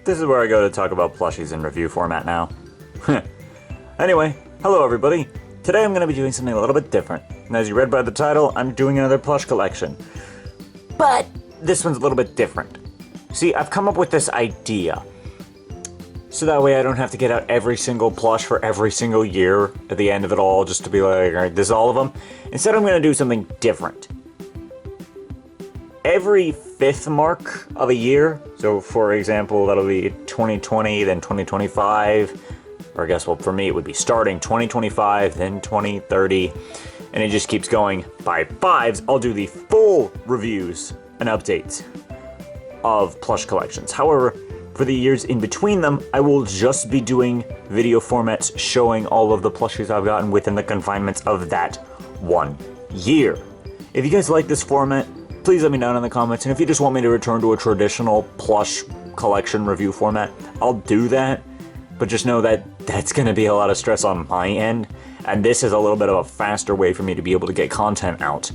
This is where I go to talk about plushies in review format now. Anyway, hello everybody. Today I'm going to be doing something a little bit different. And as you read by the title, I'm doing another plush collection. But this one's a little bit different. See, I've come up with this idea. So that way I don't have to get out every single plush for every single year at the end of it all just to be like, alright, this is all of them. Instead I'm going to do something different. Every 5th mark of a year, so for example, that'll be 2020, then 2025, or I guess, well, for me it would be starting 2025, then 2030, and it just keeps going by 5s. I'll do the full reviews and updates of plush collections. However, for the years in between them, I will just be doing video formats showing all of the plushies I've gotten within the confinements of that one year. If you guys like this format, please let me know in the comments, and if you just want me to return to a traditional plush collection review format, I'll do that, but just know that that's going to be a lot of stress on my end, and this is a little bit of a faster way for me to be able to get content out,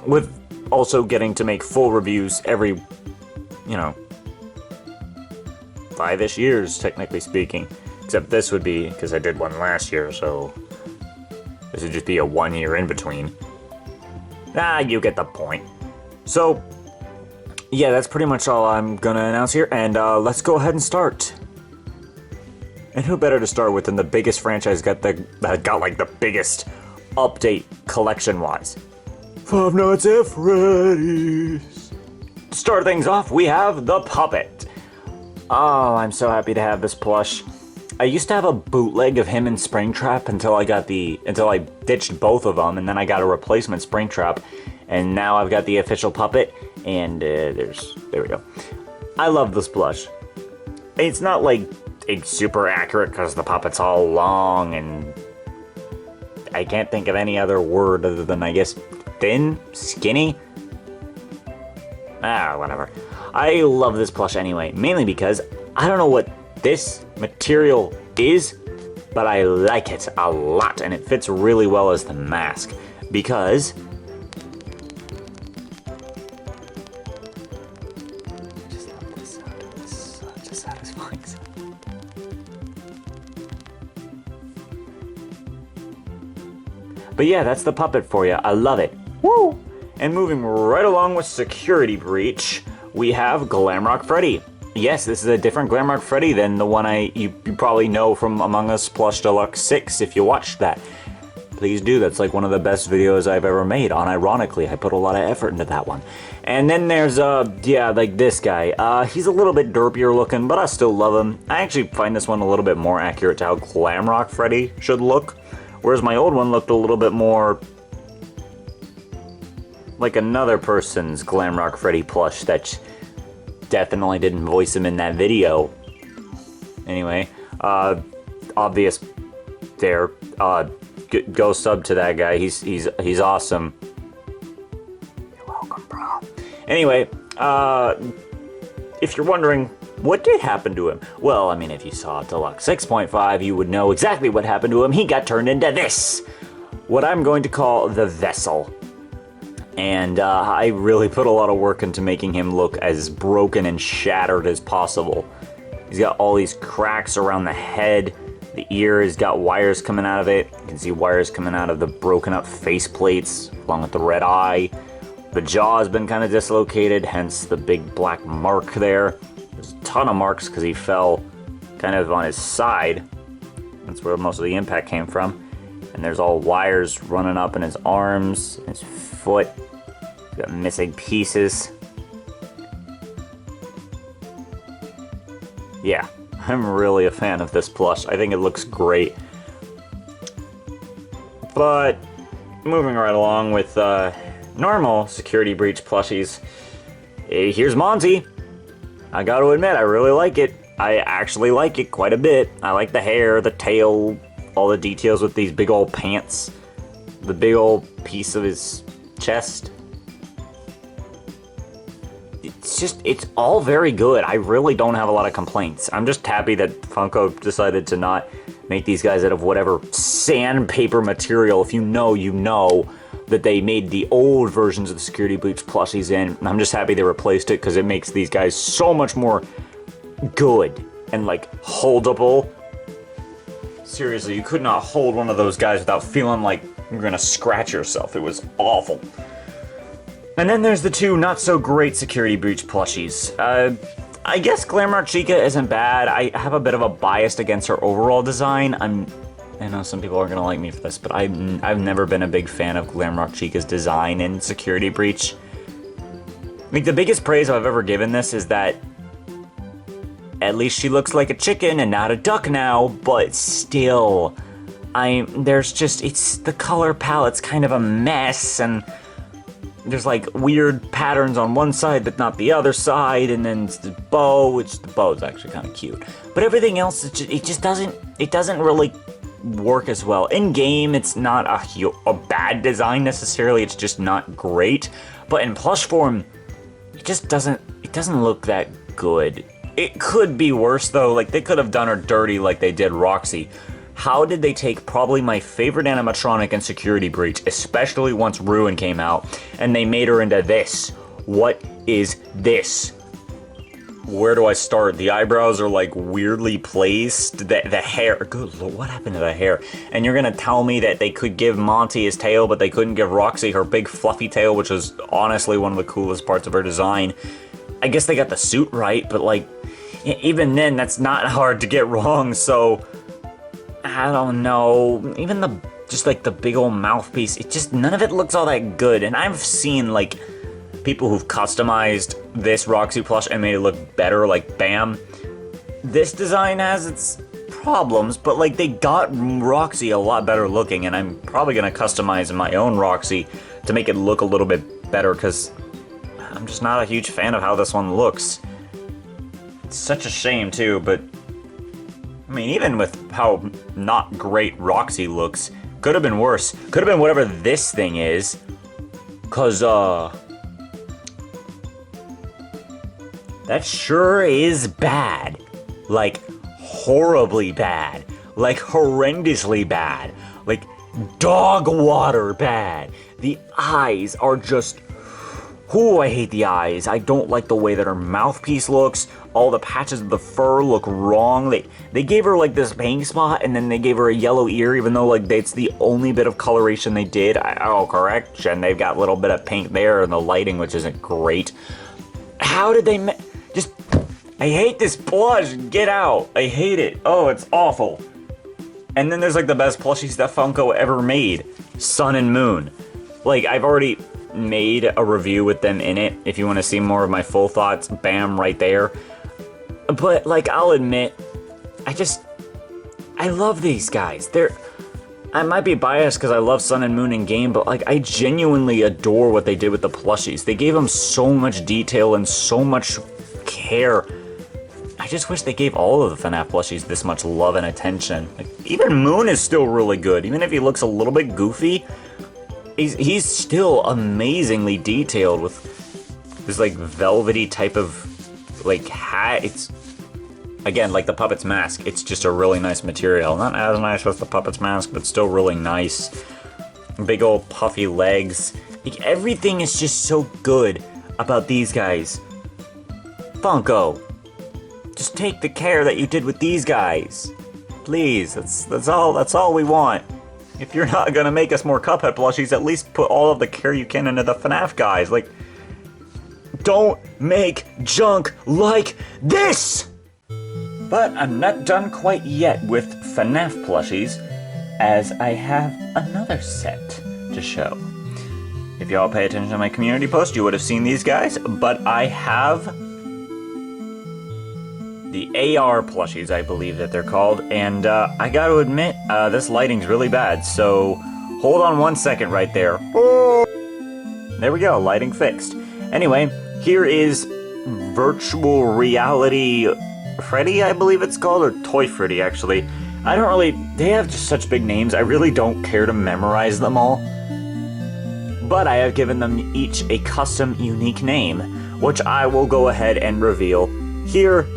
with also getting to make full reviews every, 5-ish years, technically speaking, except this would be, because I did one last year, so this would just be a 1 year in between. You get the point. So, yeah, that's pretty much all I'm gonna announce here, and let's go ahead and start. And who better to start with than the biggest franchise that got like the biggest update collection-wise? Five Nights at Freddy's. To start things off, we have the Puppet. Oh, I'm so happy to have this plush. I used to have a bootleg of him in Springtrap until I ditched both of them, and then I got a replacement Springtrap, and now I've got the official Puppet, and there we go. I love this plush. It's not like it's super accurate because the Puppet's all long, and I can't think of any other word other than, I guess, thin, skinny. Whatever. I love this plush anyway, mainly because I don't know what this material is, but I like it a lot, and it fits really well as the mask, because just love this sound. It's such a satisfying sound. But yeah, that's the Puppet for you. I love it. Woo! And moving right along with Security Breach, we have Glamrock Freddy. Yes, this is a different Glamrock Freddy than the one you probably know from Among Us Plush Deluxe 6 if you watched that. Please do, that's like one of the best videos I've ever made, unironically. I put a lot of effort into that one. And then there's, like this guy. He's a little bit derpier looking, but I still love him. I actually find this one a little bit more accurate to how Glamrock Freddy should look, whereas my old one looked a little bit more like another person's Glamrock Freddy plush that definitely didn't voice him in that video. Anyway, obvious there. Go sub to that guy. He's awesome. You're welcome, bro. Anyway, if you're wondering what did happen to him, well, I mean, if you saw Deluxe 6.5, you would know exactly what happened to him. He got turned into this, what I'm going to call the Vessel. And I really put a lot of work into making him look as broken and shattered as possible. He's got all these cracks around the head. The ear has got wires coming out of it. You can see wires coming out of the broken up face plates, along with the red eye. The jaw has been kind of dislocated, hence the big black mark there. There's a ton of marks because he fell kind of on his side. That's where most of the impact came from. And there's all wires running up in his arms, his foot. Got missing pieces. Yeah, I'm really a fan of this plush. I think it looks great. But moving right along with normal Security Breach plushies, here's Monty. I gotta admit, I really like it. I actually like it quite a bit. I like the hair, the tail, all the details with these big old pants, the big old piece of his chest. It's all very good. I really don't have a lot of complaints. I'm just happy that Funko decided to not make these guys out of whatever sandpaper material. If you know, you know that they made the old versions of the Security Breach plushies in. I'm just happy they replaced it because it makes these guys so much more good and like holdable. Seriously, you could not hold one of those guys without feeling like you're gonna scratch yourself. It was awful. And then there's the two not so great Security Breach plushies. I guess Glamrock Chica isn't bad. I have a bit of a bias against her overall design. I know some people are gonna like me for this, but I've never been a big fan of Glamrock Chica's design in Security Breach. Like, the biggest praise I've ever given this is that at least she looks like a chicken and not a duck now, but still, the color palette's kind of a mess, and there's like weird patterns on one side but not the other side, and then the bow, which the bow is actually kind of cute. But everything else, it doesn't really work as well. In game, it's not a bad design necessarily, it's just not great. But in plush form, it doesn't look that good. It could be worse though, like they could have done her dirty like they did Roxy. How did they take probably my favorite animatronic in Security Breach, especially once Ruin came out, and they made her into this? What is this? Where do I start? The eyebrows are like weirdly placed. The hair, good lord, what happened to the hair? And you're gonna tell me that they could give Monty his tail, but they couldn't give Roxy her big fluffy tail, which was honestly one of the coolest parts of her design. I guess they got the suit right, but like, even then, that's not hard to get wrong, so I don't know. Even just like the big old mouthpiece, none of it looks all that good. And I've seen like people who've customized this Roxy plush and made it look better, like Bam. This design has its problems, but like they got Roxy a lot better looking, and I'm probably gonna customize my own Roxy to make it look a little bit better, because I'm just not a huge fan of how this one looks. It's such a shame too, but I mean, even with how not great Roxy looks, could have been worse. Could have been whatever this thing is, cause that sure is bad. Like, horribly bad. Like, horrendously bad. Like, dog water bad. The eyes are just... Ooh, I hate the eyes. I don't like the way that her mouthpiece looks. All the patches of the fur look wrong. They gave her like this pink spot, and then they gave her a yellow ear, even though like it's the only bit of coloration they did. Correction, they've got a little bit of pink there, and the lighting, which isn't great. How did they I hate this plush. Get out. I hate it. Oh, it's awful. And then there's like the best plushies that Funko ever made, Sun and Moon. Like, I've already made a review with them in it. If you want to see more of my full thoughts, bam, right there. But like, I'll admit, I love these guys. I might be biased because I love Sun and Moon in game, but like, I genuinely adore what they did with the plushies. They gave them so much detail and so much care. I just wish they gave all of the FNAF plushies this much love and attention. Like, even Moon is still really good, even if he looks a little bit goofy. He's still amazingly detailed with this like velvety type of like hat. It's, again, like the puppet's mask. It's just a really nice material. Not as nice as the puppet's mask, but still really nice. Big old puffy legs. Like, everything is just so good about these guys. Funko, just take the care that you did with these guys. Please, that's all we want. If you're not gonna make us more Cuphead plushies, at least put all of the care you can into the FNAF guys. Like, don't make junk like this! But I'm not done quite yet with FNAF plushies, as I have another set to show. If y'all pay attention to my community post, you would have seen these guys, but I have the AR plushies, I believe that they're called, and I gotta admit, this lighting's really bad, so hold on 1 second right there. There we go, lighting fixed. Anyway, here is Virtual Reality Freddy, I believe it's called, or Toy Freddy, actually. They have just such big names, I really don't care to memorize them all. But I have given them each a custom, unique name, which I will go ahead and reveal here.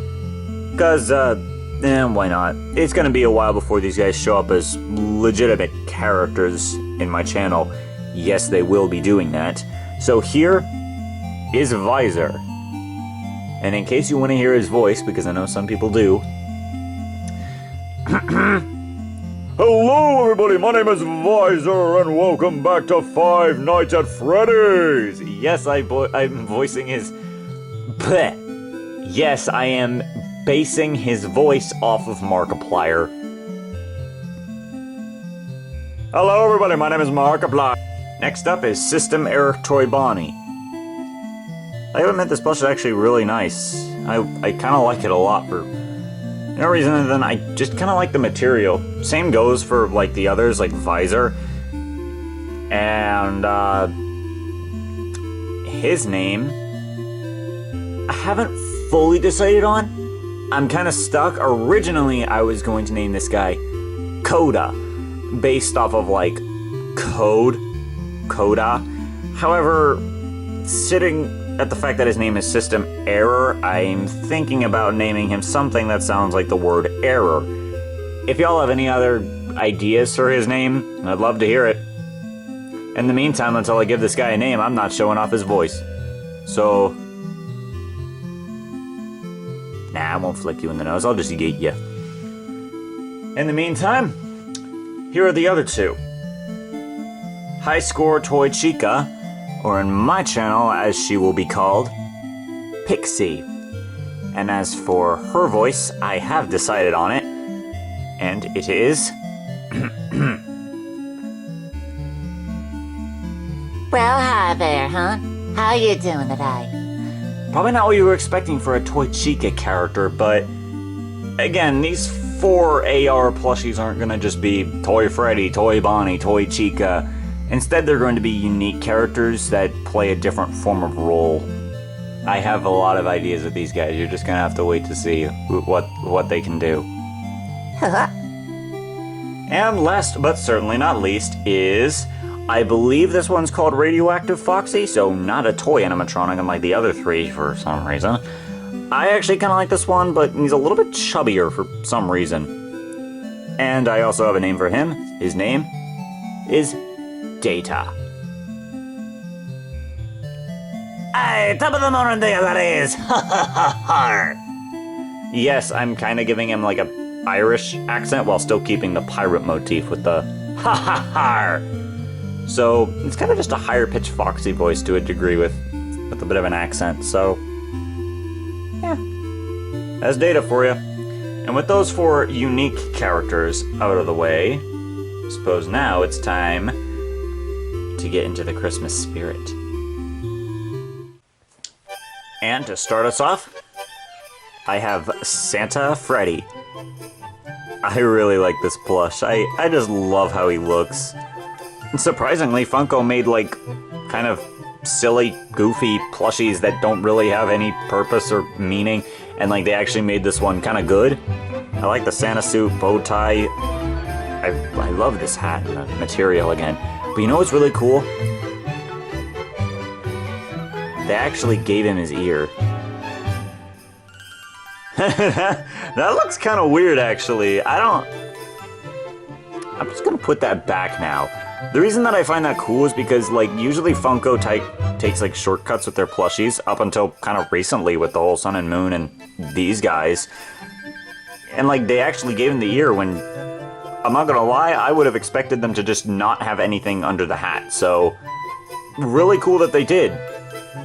Because, why not? It's gonna be a while before these guys show up as legitimate characters in my channel. Yes, they will be doing that. So here is Visor. And in case you want to hear his voice, because I know some people do. Hello everybody, my name is Visor, and welcome back to Five Nights at Freddy's! Yes, I'm voicing his... Bleh. Yes, I am basing his voice off of Markiplier. Hello everybody, my name is Markiplier. Next up is System Error Toy Bonnie. I gotta admit, this plush is actually really nice. I kind of like it a lot for no reason other than I just kind of like the material. Same goes for like the others, like Visor. And his name, I haven't fully decided on. I'm kind of stuck. Originally, I was going to name this guy Coda, based off of like Coda. However, sitting at the fact that his name is System Error, I'm thinking about naming him something that sounds like the word error. If y'all have any other ideas for his name, I'd love to hear it. In the meantime, until I give this guy a name, I'm not showing off his voice. So... Nah, I won't flick you in the nose, I'll just yeet you. In the meantime, here are the other two. High Score Toy Chica, or in my channel, as she will be called, Pixie. And as for her voice, I have decided on it, and it is... Well, hi there, huh? How you doing today? Probably not what you were expecting for a Toy Chica character, but... Again, these 4 AR plushies aren't gonna just be Toy Freddy, Toy Bonnie, Toy Chica. Instead, they're going to be unique characters that play a different form of role. I have a lot of ideas with these guys. You're just gonna have to wait to see what they can do. And last but certainly not least is, I believe this one's called Radioactive Foxy, so not a toy animatronic unlike the other 3 for some reason. I actually kind of like this one, but he's a little bit chubbier for some reason. And I also have a name for him. His name is Data. Hey, top of the morning there, that is. Yes, I'm kind of giving him like a Irish accent while still keeping the pirate motif with the ha ha ha. So it's kind of just a higher pitched Foxy voice to a degree with a bit of an accent. So yeah, that's Data for you. And with those 4 unique characters out of the way, I suppose now it's time to get into the Christmas spirit. And to start us off, I have Santa Freddy. I really like this plush. I just love how he looks. And surprisingly, Funko made like kind of silly, goofy plushies that don't really have any purpose or meaning, and like they actually made this one kind of good. I like the Santa suit, bow tie. I love this hat and the material again. But you know what's really cool? They actually gave him his ear. That looks kind of weird, actually. I'm just gonna put that back now. The reason that I find that cool is because, like, usually Funko takes, like, shortcuts with their plushies up until kind of recently with the whole Sun and Moon and these guys. And, like, they actually gave him the ear when... I'm not gonna lie, I would have expected them to just not have anything under the hat, so... Really cool that they did.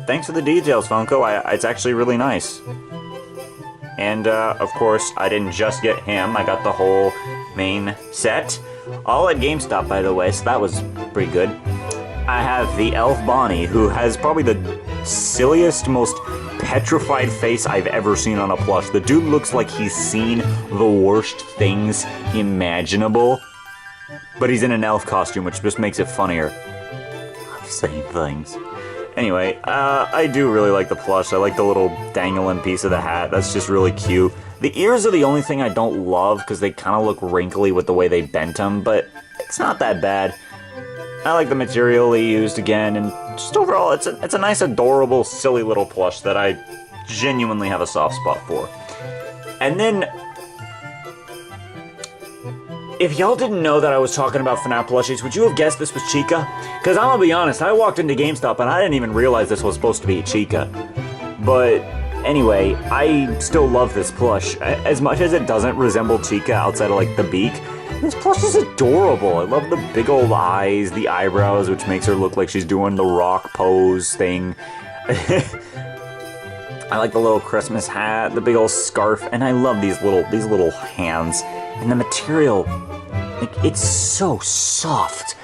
Thanks for the details, Funko. It's actually really nice. And, of course, I didn't just get him, I got the whole main set. All at GameStop, by the way, so that was pretty good. I have the Elf Bonnie, who has probably the silliest, most petrified face I've ever seen on a plush. The dude looks like he's seen the worst things imaginable, but he's in an elf costume, which just makes it funnier. I'm saying things. Anyway, I do really like the plush. I like the little dangling piece of the hat. That's just really cute. The ears are the only thing I don't love because they kind of look wrinkly with the way they bent them, but it's not that bad. I like the material they used again, and just overall, it's a nice, adorable, silly little plush that I genuinely have a soft spot for. And then, if y'all didn't know that I was talking about FNAF plushies, would you have guessed this was Chica? Because I'm gonna be honest, I walked into GameStop and I didn't even realize this was supposed to be Chica. But Anyway, I still love this plush. As much as it doesn't resemble Chica outside of like the beak, this plush is adorable. I love the big old eyes, the eyebrows, which makes her look like she's doing the rock pose thing. I like the little Christmas hat, the big old scarf, and I love these little hands. And the material, like, it's so soft.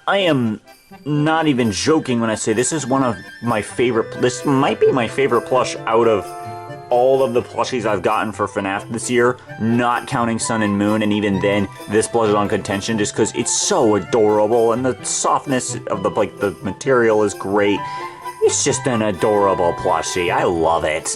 I am not even joking when I say this is one of my favorite, this might be my favorite plush out of all of the plushies I've gotten for FNAF this year, not counting Sun and Moon, and even then, this plush is on contention just because it's so adorable, and the softness of the material is great. It's just an adorable plushie. I love it.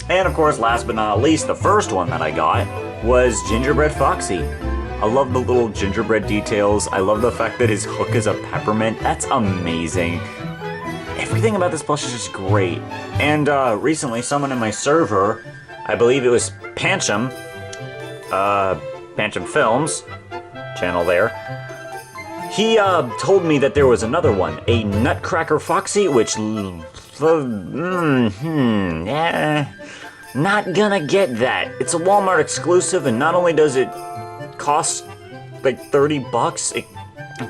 And of course, last but not least, the first one that I got was Gingerbread Foxy. I love the little gingerbread details. I love the fact that his hook is a peppermint. That's amazing. Everything about this plush is just great. And recently, someone in my server, I believe it was Panchum, Panchum Films, channel there, he told me that there was another one, a Nutcracker Foxy, which, yeah, not gonna get that. It's a Walmart exclusive, and not only does it cost like $30, it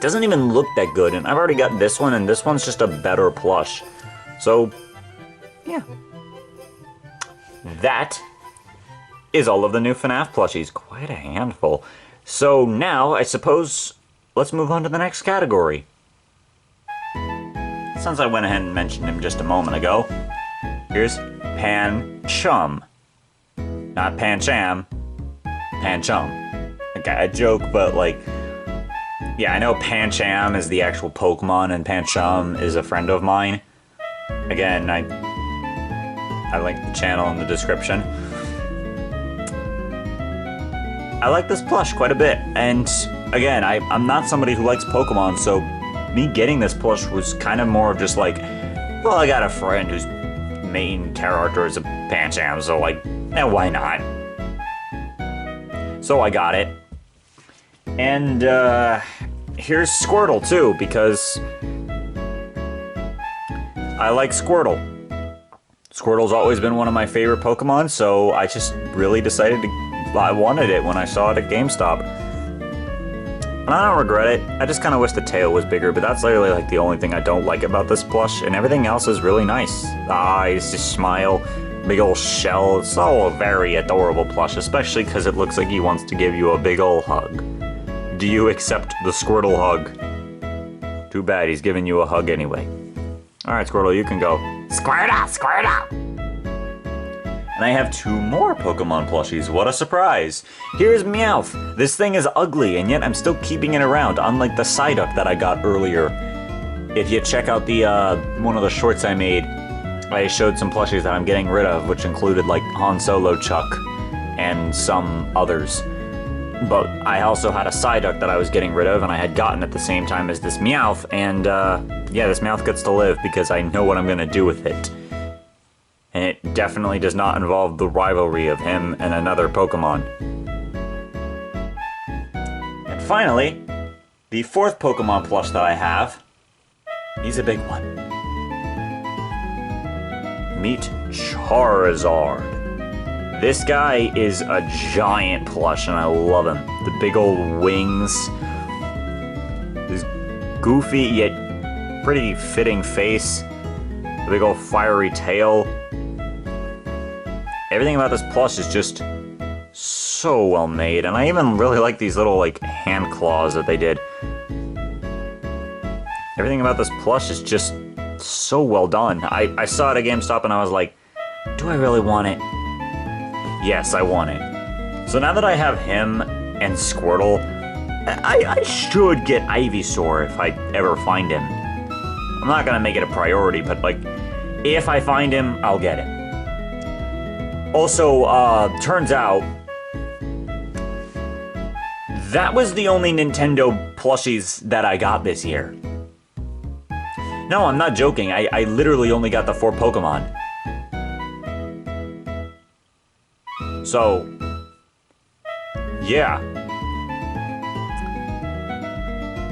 doesn't even look that good, and I've already got this one, and this one's just a better plush. So, yeah. That is all of the new FNAF plushies. Quite a handful. So now, I suppose, let's move on to the next category. Since I went ahead and mentioned him just a moment ago, here's Panchum. Not Pancham, Panchum. Okay, I joke, but like, yeah, I know Pancham is the actual Pokemon, and Panchum is a friend of mine. Again, I link the channel in the description. I like this plush quite a bit, and again, I'm not somebody who likes Pokemon, so me getting this plush was kind of more of just like, well, I got a friend whose main character is a Pancham, so like, why not? So I got it. And here's Squirtle too, because I like Squirtle. Squirtle's always been one of my favorite Pokemon, so I just really decided I wanted it when I saw it at GameStop. And I don't regret it. I just kind of wish the tail was bigger, but that's literally like the only thing I don't like about this plush, and everything else is really nice. The eyes, the smile, big old shell. It's all a very adorable plush, especially because it looks like he wants to give you a big old hug. Do you accept the Squirtle hug? Too bad, he's giving you a hug anyway. Alright, Squirtle, you can go. Squirtle, Squirtle! And I have 2 more Pokemon plushies. What a surprise! Here's Meowth. This thing is ugly, and yet I'm still keeping it around, unlike the Psyduck that I got earlier. If you check out the one of the shorts I made, I showed some plushies that I'm getting rid of, which included like Han Solo Chuck and some others. But I also had a Psyduck that I was getting rid of, and I had gotten at the same time as this Meowth, and yeah, this Meowth gets to live because I know what I'm gonna do with it. And it definitely does not involve the rivalry of him and another Pokemon. And finally, the 4th Pokemon plush that I have, he's a big one. Meet Charizard. This guy is a giant plush, and I love him. The big old wings, his goofy yet pretty fitting face, the big old fiery tail. Everything about this plush is just so well made, and I even really like these little like hand claws that they did. Everything about this plush is just so well done. I saw it at GameStop and I was like, do I really want it? Yes, I want it. So now that I have him and Squirtle, I should get Ivysaur if I ever find him. I'm not gonna make it a priority, but like, if I find him, I'll get it. Also, turns out, that was the only Nintendo plushies that I got this year. No, I'm not joking. I literally only got the 4 Pokemon. So, yeah.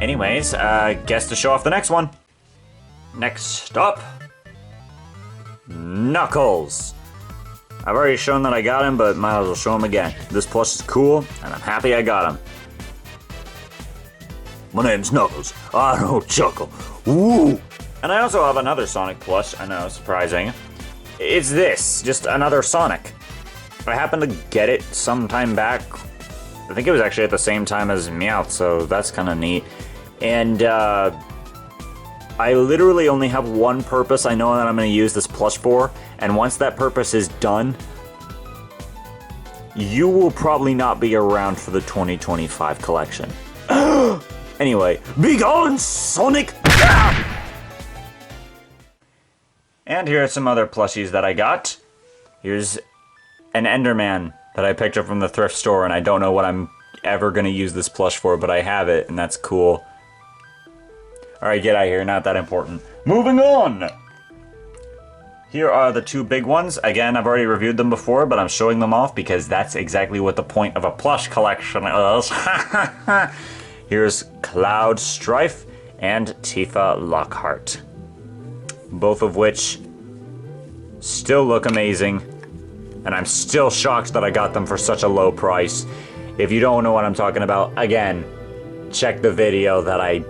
Anyways, guess to show off the next one. Next up, Knuckles. I've already shown that I got him, but might as well show him again. This plush is cool, and I'm happy I got him. My name's Knuckles. I don't chuckle. Woo! And I also have another Sonic plush. I know, surprising. It's this, just another Sonic. I happened to get it sometime back. I think it was actually at the same time as Meowth, so that's kind of neat. And I literally only have one purpose I know that I'm going to use this plush for, and once that purpose is done, you will probably not be around for the 2025 collection. Anyway, be gone, Sonic! And here are some other plushies that I got. Here's an Enderman that I picked up from the thrift store, and I don't know what I'm ever going to use this plush for, but I have it, and that's cool. Alright, get out of here, not that important. Moving on! Here are the two big ones. Again, I've already reviewed them before, but I'm showing them off because that's exactly what the point of a plush collection is. Here's Cloud Strife and Tifa Lockhart. Both of which still look amazing, and I'm still shocked that I got them for such a low price. If you don't know what I'm talking about, again, check the video that I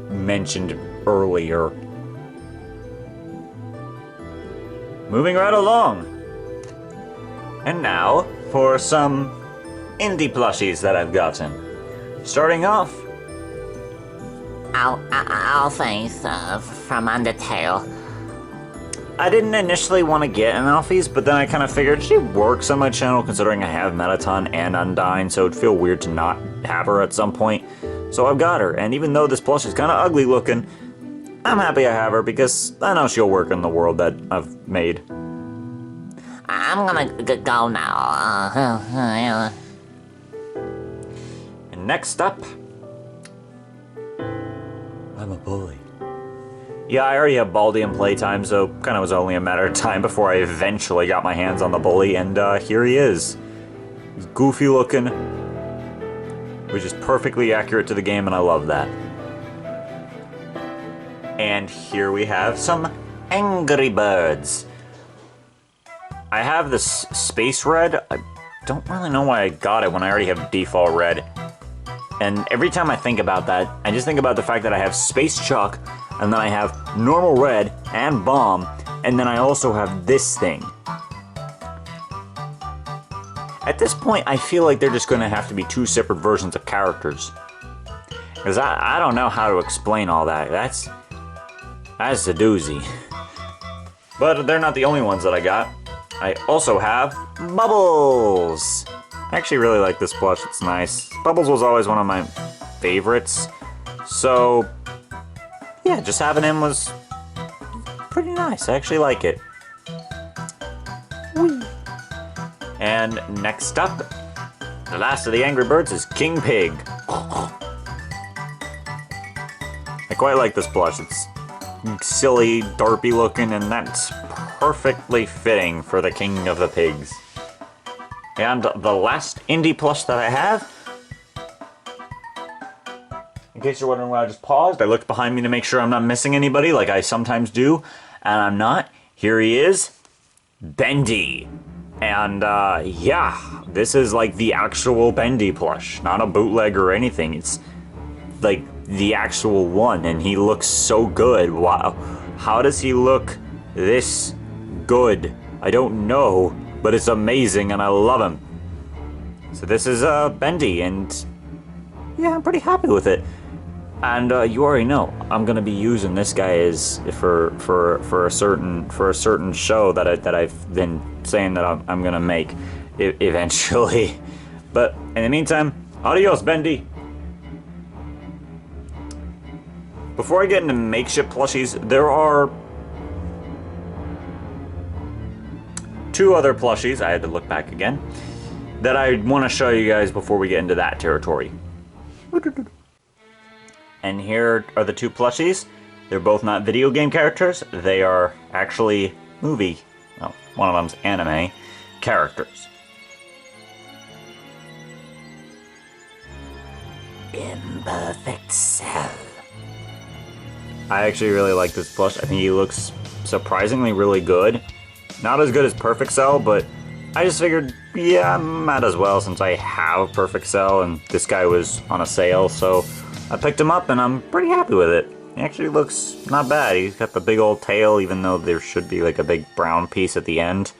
mentioned earlier. Moving right along. And now for some indie plushies that I've gotten. Starting off, Alphys from Undertale. I didn't initially want to get an Alphys, but then I kind of figured she works on my channel considering I have Mettaton and Undyne, so it'd feel weird to not have her at some point. So I've got her, and even though this plush is kind of ugly looking, I'm happy I have her because I know she'll work in the world that I've made. I'm gonna go now. And next up, I'm a bully. Yeah, I already have Baldi in playtime, so kind of was only a matter of time before I eventually got my hands on the bully, and here he is. He's goofy looking, which is perfectly accurate to the game, and I love that. And here we have some Angry Birds. I have this Space Red. I don't really know why I got it when I already have default red. And every time I think about that, I just think about the fact that I have Space Chuck, and then I have normal red and bomb, and then I also have this thing. At this point, I feel like they're just going to have to be two separate versions of characters. Because I don't know how to explain all that. That's a doozy. But they're not the only ones that I got. I also have Bubbles. I actually really like this plush, it's nice. Bubbles was always one of my favorites. So, yeah, just having him was pretty nice. I actually like it. Whee. And next up, the last of the Angry Birds is King Pig. I quite like this plush. It's silly, derpy looking, and that's perfectly fitting for the King of the Pigs. And the last indie plush that I have, in case you're wondering why I just paused, I looked behind me to make sure I'm not missing anybody like I sometimes do, and I'm not. Here he is, Bendy. And yeah, this is like the actual Bendy plush, not a bootleg or anything. It's like the actual one, and he looks so good. Wow, how does he look this good? I don't know, but it's amazing and I love him. So this is Bendy, and yeah, I'm pretty happy with it. And you already know I'm gonna be using this guy as for a certain show that I've been saying that I'm gonna make eventually. But in the meantime, adios, Bendy. Before I get into makeshift plushies, there are two other plushies, I had to look back again, that I want to show you guys before we get into that territory. And here are the two plushies. They're both not video game characters, they are actually movie, well, one of them's anime, characters. Imperfect Cell. I actually really like this plush. I think he looks surprisingly really good. Not as good as Perfect Cell, but I just figured, yeah, might as well since I have Perfect Cell and this guy was on a sale, so I picked him up and I'm pretty happy with it. He actually looks not bad. He's got the big old tail, even though there should be like a big brown piece at the end.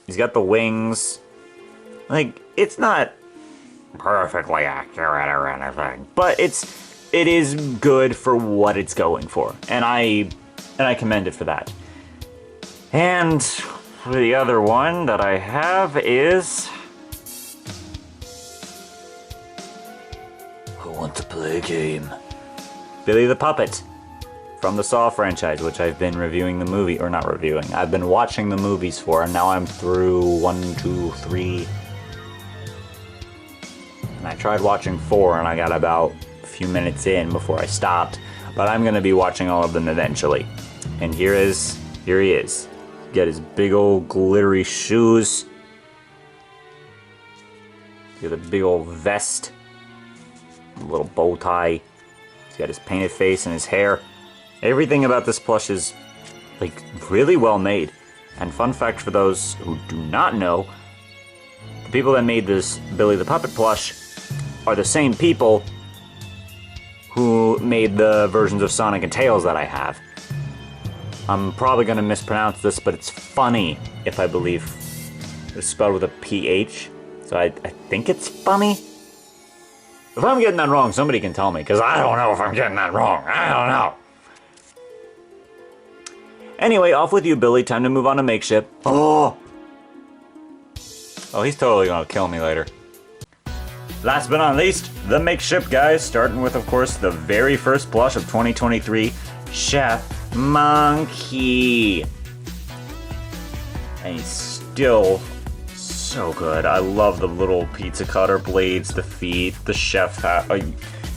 He's got the wings. Like, it's not perfectly accurate or anything, but it is good for what it's going for, and I commend it for that. And the other one that I have is... Who wants to play a game? Billy the Puppet from the Saw franchise, which I've been reviewing the movie, or not reviewing, I've been watching the movies for, and now I'm through 1, 2, 3. And I tried watching 4 and I got about a few minutes in before I stopped, but I'm gonna be watching all of them eventually. And here he is. Got his big old glittery shoes. He's got a big old vest. A little bow tie. He's got his painted face and his hair. Everything about this plush is, like, really well made. And fun fact for those who do not know, the people that made this Billy the Puppet plush are the same people who made the versions of Sonic and Tails that I have. I'm probably going to mispronounce this, but it's funny, if I believe it's spelled with a PH. So I think it's funny. If I'm getting that wrong, somebody can tell me, because I don't know if I'm getting that wrong. I don't know. Anyway, off with you, Billy. Time to move on to Makeship. Oh, he's totally going to kill me later. Last but not least, the Makeship guys, starting with, of course, the very first plush of 2023, Chef Monkey. And he's still so good. I love the little pizza cutter blades, the feet, the chef hat,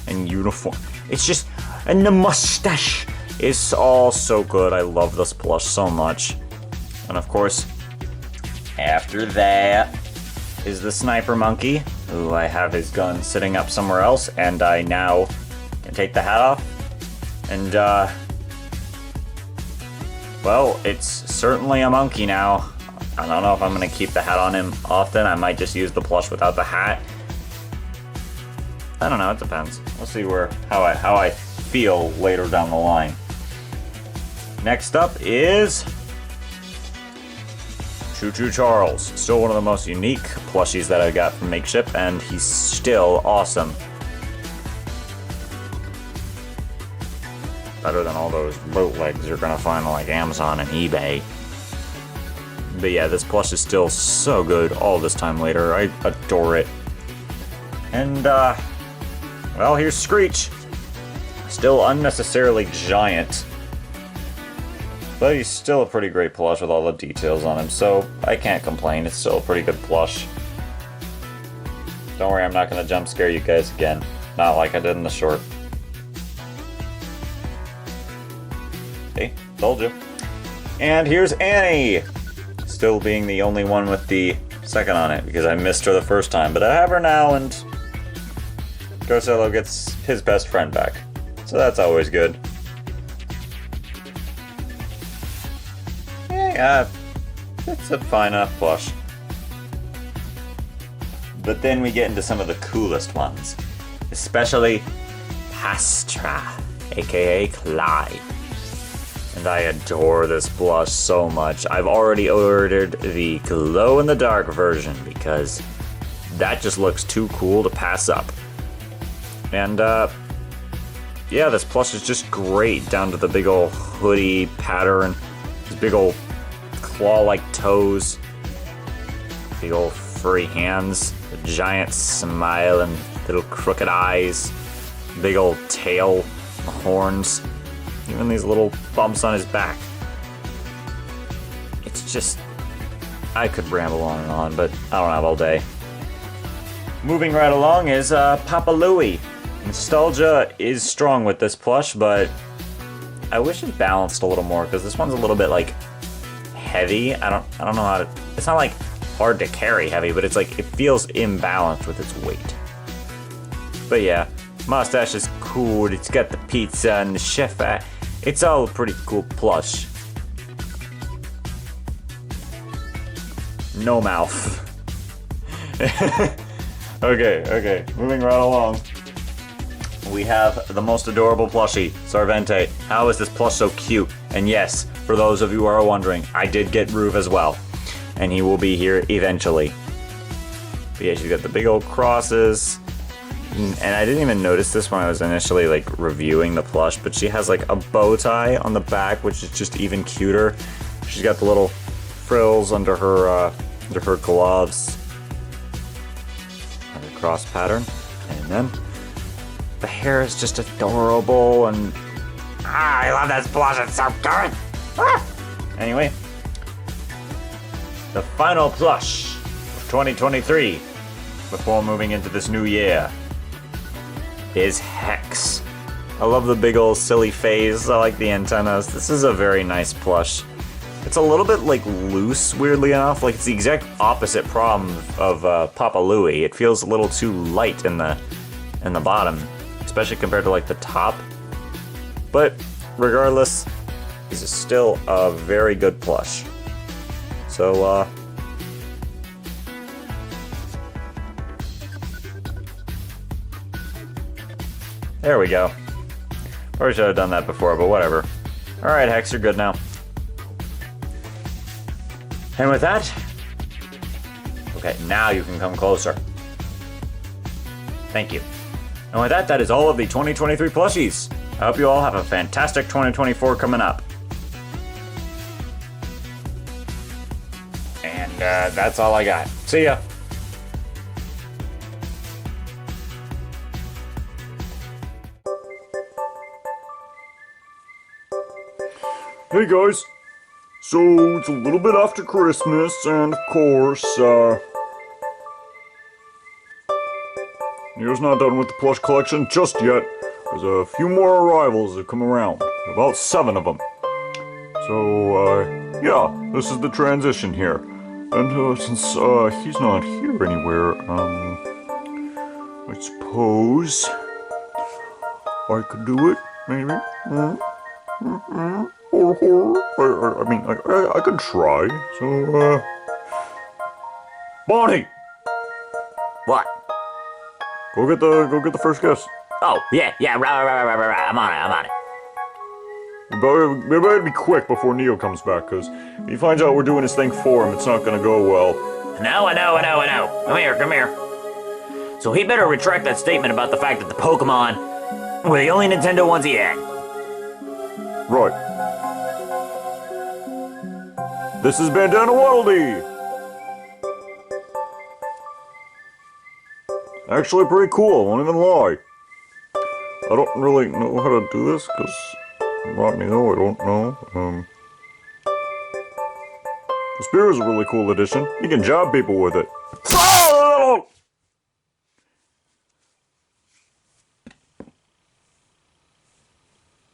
and uniform. It's just, and the mustache is all so good. I love this plush so much. And of course, after that is the Sniper Monkey, who I have his gun sitting up somewhere else, and I now can take the hat off. And, well, it's certainly a monkey now. I don't know if I'm going to keep the hat on him often. I might just use the plush without the hat. I don't know, it depends. We'll see how I feel later down the line. Next up is Choo Choo Charles. Still one of the most unique plushies that I got from Makeship, and he's still awesome. Better than all those bootlegs you're gonna find on like Amazon and eBay. But yeah, this plush is still so good all this time later. I adore it. And, well, here's Screech. Still unnecessarily giant. But he's still a pretty great plush with all the details on him, so I can't complain. It's still a pretty good plush. Don't worry, I'm not gonna jump scare you guys again. Not like I did in the short. Hey, told you. And here's Annie! Still being the only one with the second on it, because I missed her the first time. But I have her now, and Garcello gets his best friend back. So that's always good. Yeah, it's a fine enough plush. But then we get into some of the coolest ones. Especially Pastra, aka Clive. And I adore this plush so much. I've already ordered the glow-in-the-dark version because that just looks too cool to pass up. And, yeah, this plush is just great, down to the big ol' hoodie pattern, his big ol' claw-like toes, big ol' furry hands, a giant smile and little crooked eyes, big ol' tail, horns, even these little bumps on his back. It's just, I could ramble on and on, but I don't have all day. Moving right along is Papa Louie. Nostalgia is strong with this plush, but I wish it balanced a little more, because this one's a little bit like heavy. I don't know how to, it's not like hard to carry heavy, but it's like it feels imbalanced with its weight. But yeah, mustache is cool. It's got the pizza and the chef hat. It's all a pretty cool plush. no mouth. Okay, moving right along. We have the most adorable plushie, Sarvente. How is this plush so cute? And yes, for those of you who are wondering, I did get Ruve as well. And he will be here eventually. But yeah, she's got the big old crosses. And I didn't even notice this when I was initially like reviewing the plush, but she has like a bow tie on the back, which is just even cuter. She's got the little frills under her gloves. Another cross pattern. And then the hair is just adorable, and I love this plush, it's so good. Anyway, the final plush of 2023 before moving into this new year is Hex. I love the big old silly face. I like the antennas. This is a very nice plush. It's a little bit like loose, weirdly enough. Like it's the exact opposite problem of Papa Louie. It feels a little too light in the bottom, especially compared to like the top. But regardless, this is still a very good plush. So there we go. Probably should have done that before, but whatever. Alright, Hex, you're good now. And with that, okay, now you can come closer. Thank you. And with that, that is all of the 2023 plushies. I hope you all have a fantastic 2024 coming up. And that's all I got. See ya. Hey guys, so it's a little bit after Christmas, and of course, Neo's not done with the plush collection just yet. There's a few more arrivals that come around, about 7 of them. So, yeah, this is the transition here. And, since, he's not here anywhere, I suppose I could do it, maybe? I mean, I could try. So, Bonnie, What? go get the first guess. Oh, yeah, right. I'm on it. We better be quick before Neo comes back, because if he finds out we're doing his thing for him, it's not gonna go well. No, I know. Come here. So he better retract that statement about the fact that the Pokemon were the only Nintendo ones he had. Right. This is Bandana Waddle Dee! Actually pretty cool, won't even lie. I don't really know how to do this, because I'm not Neo, I don't know. The spear is a really cool addition. You can jab people with it.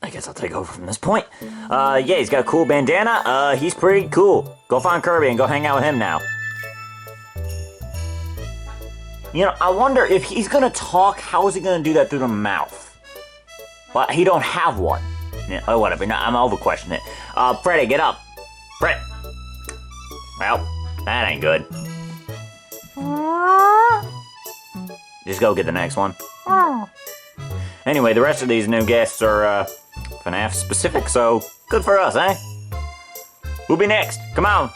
I guess I'll take over from this point. Yeah, he's got a cool bandana. He's pretty cool. Go find Kirby and go hang out with him now. You know, I wonder if he's gonna talk, how is he gonna do that through the mouth? Well, he don't have one. Yeah, oh, whatever. No, I'm over questioning it. Freddy, get up. Fred. Well, that ain't good. Just go get the next one. Anyway, the rest of these new guests are, FNAF specific, so good for us, eh? Who'll be next? Come on.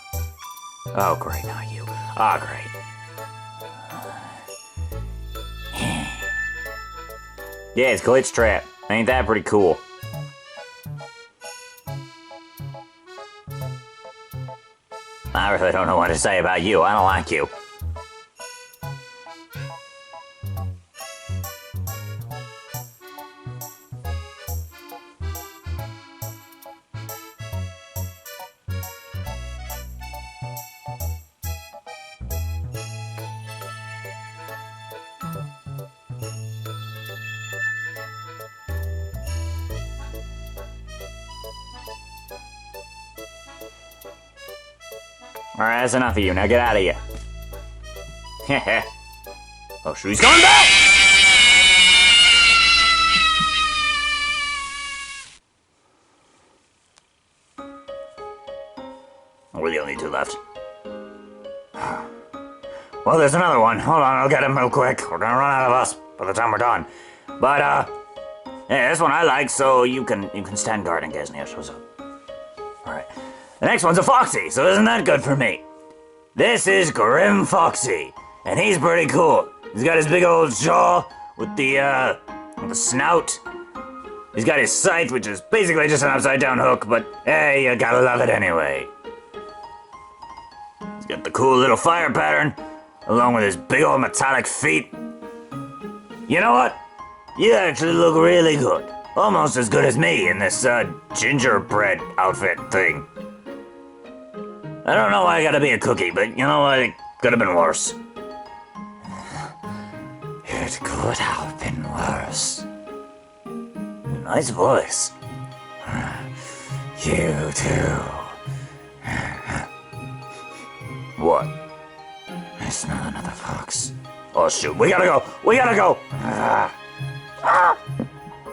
Oh, great, not you. Ah, great. Yeah, it's Glitch Trap. Ain't that pretty cool? I really don't know what to say about you. I don't like you. Alright, that's enough of you. Now get out of here. Oh, shoot, he's going back! We're the only two left. Well, there's another one. Hold on, I'll get him real quick. We're gonna run out of us by the time we're done. But, yeah, this one I like, so you can stand guard in case Neo shows up. Alright. The next one's a Foxy, so isn't that good for me? This is Grim Foxy, and he's pretty cool. He's got his big old jaw with the snout. He's got his scythe, which is basically just an upside-down hook, but hey, you gotta love it anyway. He's got the cool little fire pattern, along with his big old metallic feet. You know what? You actually look really good. Almost as good as me in this, gingerbread outfit thing. I don't know why I gotta be a cookie, but you know what? It could have been worse. It could have been worse. Nice voice. You too. What? I smell another fox. Oh shoot, we gotta go! We gotta go!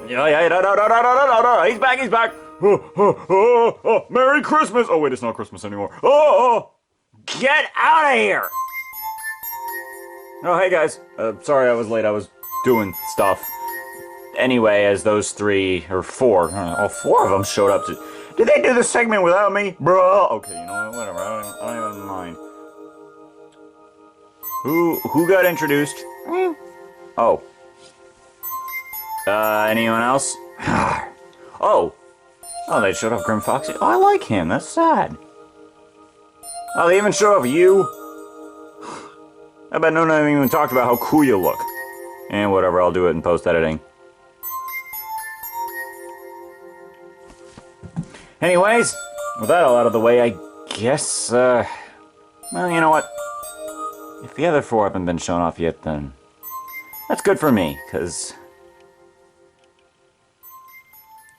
Yeah, no. He's back. Merry Christmas. Oh, wait, it's not Christmas anymore. Get out of here! Oh, hey guys. Sorry I was late. I was doing stuff. Anyway, as those three, or four, all four of them showed up to... Did they do the segment without me? Bruh. Okay, you know what? Whatever. I don't even mind. Who got introduced? Oh. Anyone else? Oh, they showed up Grim Foxy. Oh, I like him. That's sad. Oh, they even showed up you. I bet none of them even talked about how cool you look. And whatever, I'll do it in post-editing. Anyways, with that all out of the way, I guess, well, you know what? If the other four haven't been shown off yet, then that's good for me, because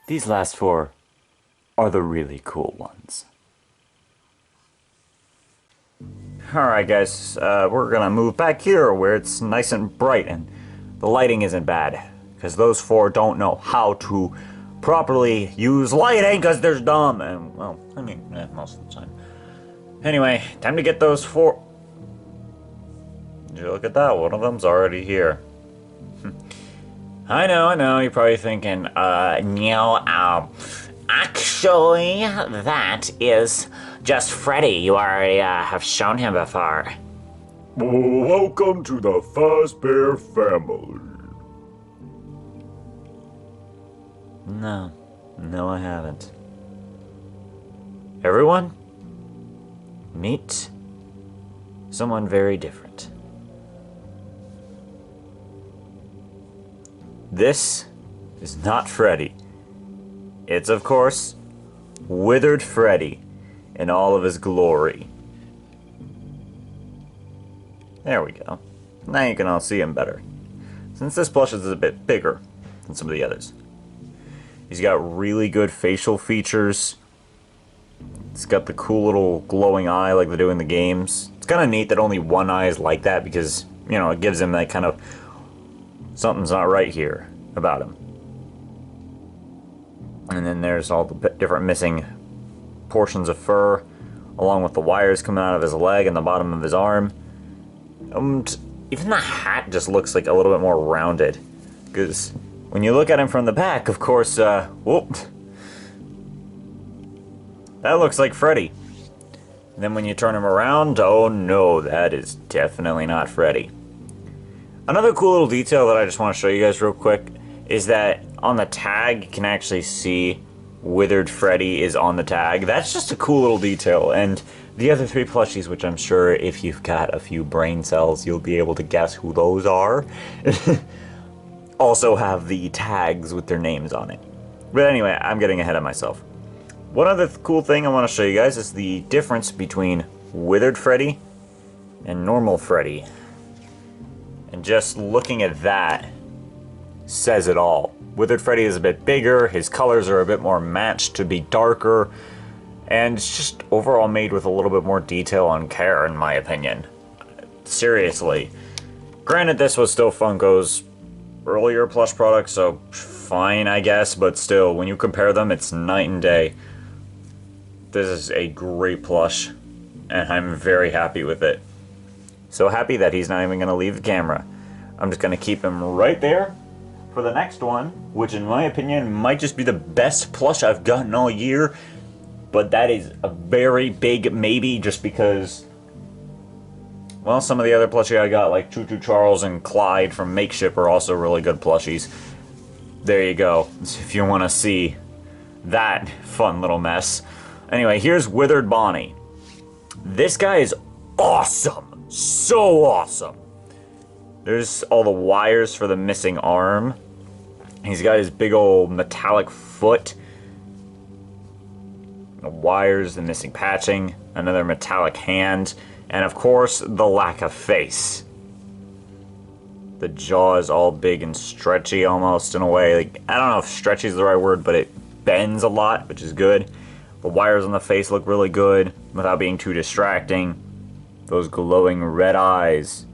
these last four are the really cool ones. Alright guys, we're gonna move back here where it's nice and bright and the lighting isn't bad, because those four don't know how to properly use lighting because they're dumb, and well, I mean, most of the time. Anyway, time to get those four. Did you look at that? One of them's already here. I know, you're probably thinking, no, actually, that is just Freddy. You already, have shown him before. Welcome to the Fazbear family. No, I haven't. Everyone, meet someone very different. This is not Freddy. It's, of course, Withered Freddy in all of his glory. There we go. Now you can all see him better. Since this plush is a bit bigger than some of the others. He's got really good facial features. It's got the cool little glowing eye like they do in the games. It's kind of neat that only one eye is like that because, you know, it gives him that kind of something's not right here about him. And then there's all the different missing portions of fur, along with the wires coming out of his leg and the bottom of his arm. And even the hat just looks like a little bit more rounded. Because when you look at him from the back, of course, whoop. That looks like Freddy. And then when you turn him around, oh no, that is definitely not Freddy. Another cool little detail that I just want to show you guys real quick is that on the tag, you can actually see Withered Freddy is on the tag. That's just a cool little detail. And the other three plushies, which I'm sure if you've got a few brain cells, you'll be able to guess who those are, also have the tags with their names on it. But anyway, I'm getting ahead of myself. One other cool thing I want to show you guys is the difference between Withered Freddy and normal Freddy. And just looking at that says it all. Withered Freddy is a bit bigger, his colors are a bit more matched to be darker, and it's just overall made with a little bit more detail and care, in my opinion. Seriously. Granted, this was still Funko's earlier plush product, so fine, I guess, but still, when you compare them, it's night and day. This is a great plush, and I'm very happy with it. So happy that he's not even going to leave the camera. I'm just going to keep him right there for the next one, which in my opinion might just be the best plush I've gotten all year. But that is a very big maybe, just because, well, some of the other plushies I got, like Choo Choo Charles and Clyde from Makeship, are also really good plushies. There you go, if you want to see that fun little mess. Anyway, here's Withered Bonnie. This guy is awesome. So awesome. There's all the wires for the missing arm. He's got his big old metallic foot. The wires, the missing patching, another metallic hand, and of course, the lack of face. The jaw is all big and stretchy almost in a way. Like, I don't know if stretchy is the right word, but it bends a lot, which is good. The wires on the face look really good without being too distracting. Those glowing red eyes.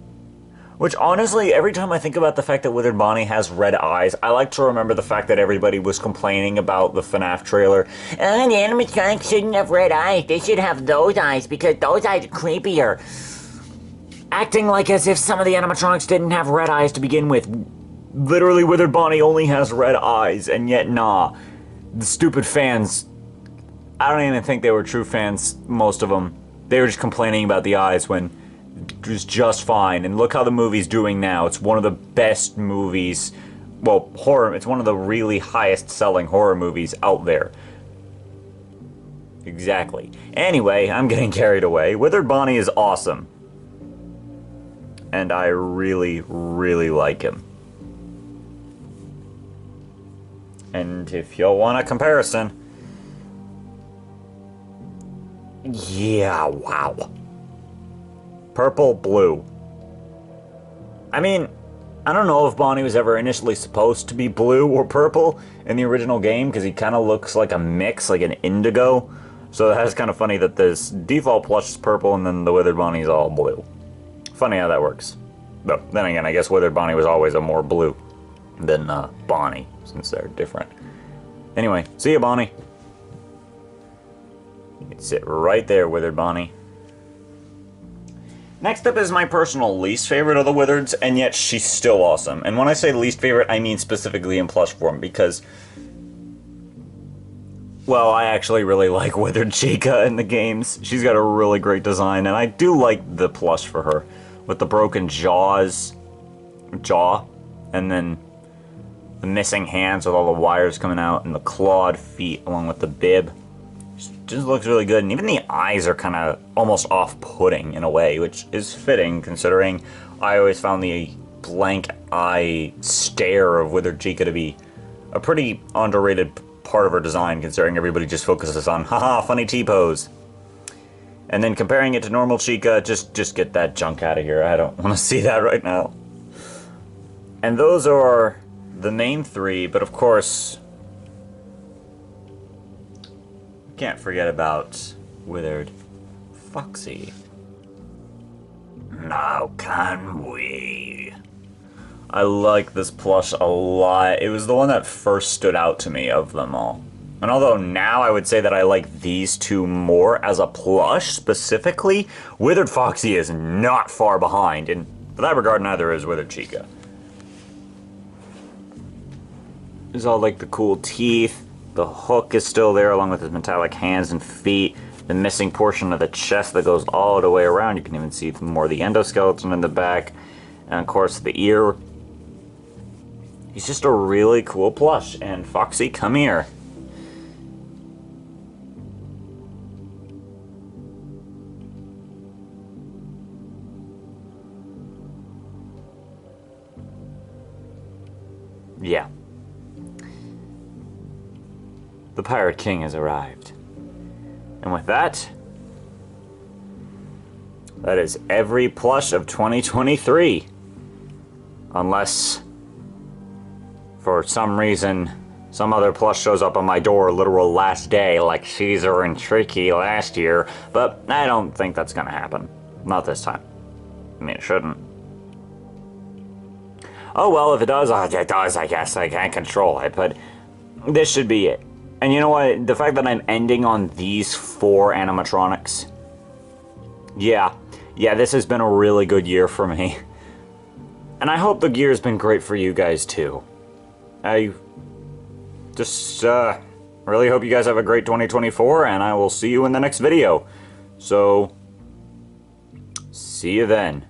Which, honestly, every time I think about the fact that Withered Bonnie has red eyes, I like to remember the fact that everybody was complaining about the FNAF trailer. Oh, the animatronics shouldn't have red eyes. They should have those eyes because those eyes are creepier. Acting like as if some of the animatronics didn't have red eyes to begin with. Literally, Withered Bonnie only has red eyes, and yet, nah. The stupid fans, I don't even think they were true fans, most of them. They were just complaining about the eyes when it was just fine. And look how the movie's doing now. It's one of the best movies, well, horror, it's one of the really highest selling horror movies out there. Exactly. Anyway, I'm getting carried away. Withered Bonnie is awesome. And I really, really like him. And if you'll want a comparison, yeah, wow. Purple, blue. I mean, I don't know if Bonnie was ever initially supposed to be blue or purple in the original game, because he kind of looks like a mix, like an indigo. So that's kind of funny that this default plush is purple and then the Withered Bonnie is all blue. Funny how that works. But then again, I guess Withered Bonnie was always a more blue than Bonnie, since they're different. Anyway, see ya, Bonnie. You can sit right there, Withered Bonnie. Next up is my personal least favorite of the Withereds, and yet she's still awesome. And when I say least favorite, I mean specifically in plush form, because, well, I actually really like Withered Chica in the games. She's got a really great design, and I do like the plush for her. With the broken jaw, and then the missing hands with all the wires coming out, and the clawed feet along with the bib. Just looks really good, and even the eyes are kind of almost off-putting in a way, which is fitting considering I always found the blank eye stare of Withered Chica to be a pretty underrated part of her design, considering everybody just focuses on, haha, funny T-pose. And then comparing it to normal Chica, just get that junk out of here. I don't want to see that right now. And those are the main three, but of course, can't forget about Withered Foxy. Now can we? I like this plush a lot. It was the one that first stood out to me of them all. And although now I would say that I like these two more as a plush specifically, Withered Foxy is not far behind. In that regard, neither is Withered Chica. There's all like the cool teeth. The hook is still there along with his metallic hands and feet. The missing portion of the chest that goes all the way around. You can even see more of the endoskeleton in the back. And of course the ear. He's just a really cool plush. And Foxy, come here. Yeah. The Pirate King has arrived. And with that, that is every plush of 2023. Unless, for some reason, some other plush shows up on my door literal last day, like Caesar and Tricky last year. But I don't think that's gonna happen. Not this time. I mean, it shouldn't. Oh well, if it does, it does, I guess. I can't control it, but this should be it. And you know what? The fact that I'm ending on these 4 animatronics, yeah, yeah, this has been a really good year for me. And I hope the year's been great for you guys too. I just really hope you guys have a great 2024, and I will see you in the next video. So, see you then.